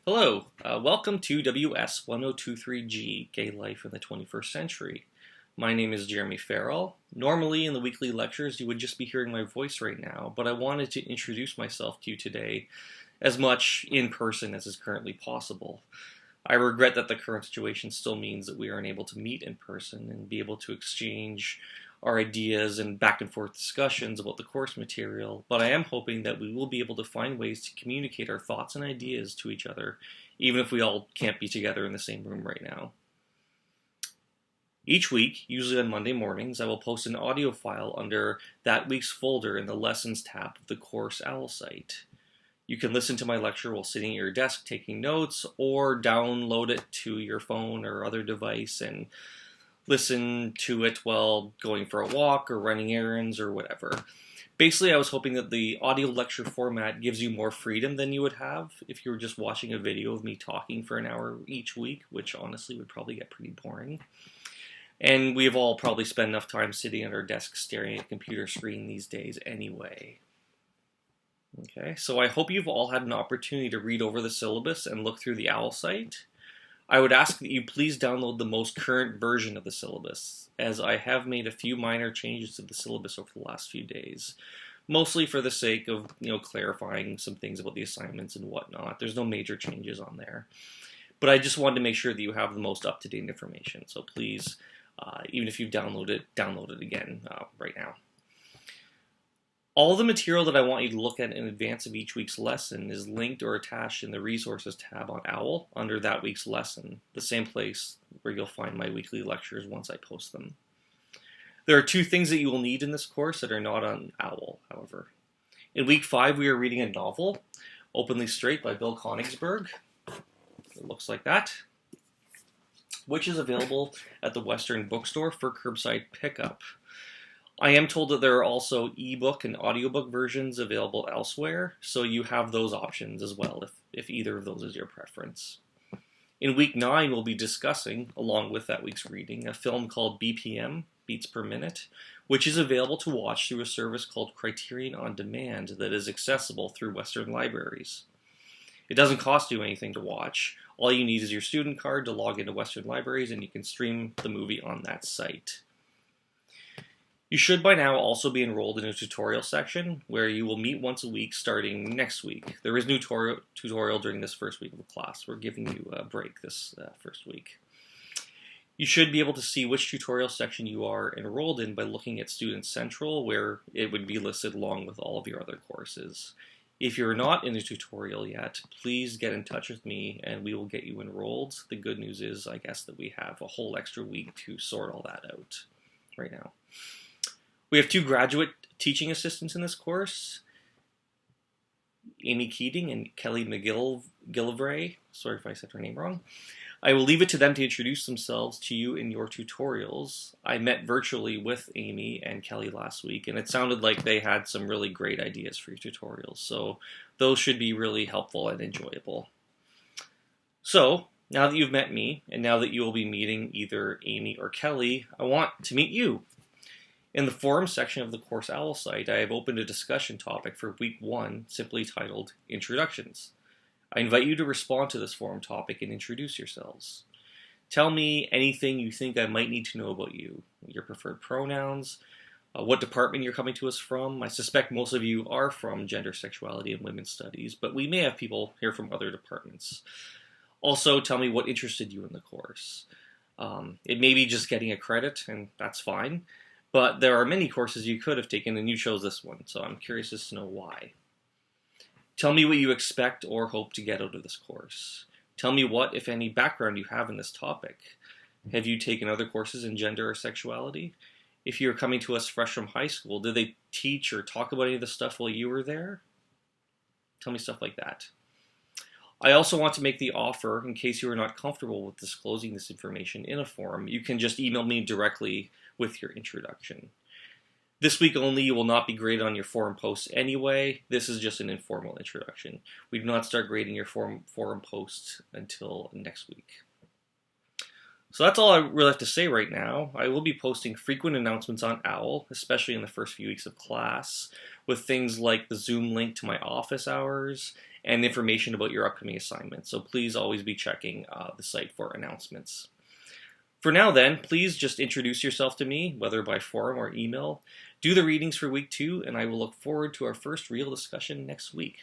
Hello, welcome to WS 1023G, Gay Life in the 21st Century. My name is Jeremy Farrell. Normally in the weekly lectures you would just be hearing my voice right now, but I wanted to introduce myself to you today as much in person as is currently possible. I regret that the current situation still means that we are unable to meet in person and be able to exchange our ideas and back and forth discussions about the course material, but I am hoping that we will be able to find ways to communicate our thoughts and ideas to each other, even if we all can't be together in the same room right now. Each week, usually on Monday mornings, I will post an audio file under that week's folder in the Lessons tab of the Course OWL site. You can listen to my lecture while sitting at your desk taking notes, or download it to your phone or other device and listen to it while going for a walk or running errands or whatever. Basically, I was hoping that the audio lecture format gives you more freedom than you would have if you were just watching a video of me talking for an hour each week, which honestly would probably get pretty boring. And we've all probably spent enough time sitting at our desks staring at a computer screen these days anyway. Okay, so I hope you've all had an opportunity to read over the syllabus and look through the OWL site. I would ask that you please download the most current version of the syllabus, as I have made a few minor changes to the syllabus over the last few days, mostly for the sake of clarifying some things about the assignments and whatnot. There's no major changes on there, but I just wanted to make sure that you have the most up-to-date information. So please, even if you've downloaded it again right now. All the material that I want you to look at in advance of each week's lesson is linked or attached in the Resources tab on OWL under that week's lesson, the same place where you'll find my weekly lectures once I post them. There are two things that you will need in this course that are not on OWL, however. In week 5, we are reading a novel, Openly Straight by Bill Konigsberg. It looks like that, which is available at the Western Bookstore for curbside pickup. I am told that there are also ebook and audiobook versions available elsewhere, so you have those options as well if either of those is your preference. In week 9, we'll be discussing, along with that week's reading, a film called BPM, Beats Per Minute, which is available to watch through a service called Criterion On Demand that is accessible through Western libraries. It doesn't cost you anything to watch. All you need is your student card to log into Western libraries, and you can stream the movie on that site. You should by now also be enrolled in a tutorial section where you will meet once a week starting next week. There is no tutorial during this first week of the class. We're giving you a break this first week. You should be able to see which tutorial section you are enrolled in by looking at Student Central, where it would be listed along with all of your other courses. If you're not in a tutorial yet, please get in touch with me and we will get you enrolled. The good news is, I guess, that we have a whole extra week to sort all that out right now. We have 2 graduate teaching assistants in this course, Amy Keating and Kelly McGillivray. Sorry if I said her name wrong. I will leave it to them to introduce themselves to you in your tutorials. I met virtually with Amy and Kelly last week, and it sounded like they had some really great ideas for your tutorials, so those should be really helpful and enjoyable. So, now that you've met me, and now that you will be meeting either Amy or Kelly, I want to meet you. In the forum section of the Course OWL site, I have opened a discussion topic for week 1, simply titled Introductions. I invite you to respond to this forum topic and introduce yourselves. Tell me anything you think I might need to know about you, your preferred pronouns, what department you're coming to us from. I suspect most of you are from Gender, Sexuality, and Women's Studies, but we may have people here from other departments. Also, tell me what interested you in the course. It may be just getting a credit, and that's fine. But there are many courses you could have taken, and you chose this one, so I'm curious as to know why. Tell me what you expect or hope to get out of this course. Tell me what, if any, background you have in this topic. Have you taken other courses in gender or sexuality? If you're coming to us fresh from high school, did they teach or talk about any of this stuff while you were there? Tell me stuff like that. I also want to make the offer, in case you are not comfortable with disclosing this information in a forum, you can just email me directly with your introduction. This week only, you will not be graded on your forum posts anyway. This is just an informal introduction. We do not start grading your forum posts until next week. So that's all I really have to say right now. I will be posting frequent announcements on OWL, especially in the first few weeks of class, with things like the Zoom link to my office hours and information about your upcoming assignments. So please always be checking the site for announcements. For now then, please just introduce yourself to me, whether by forum or email. Do the readings for week 2, and I will look forward to our first real discussion next week.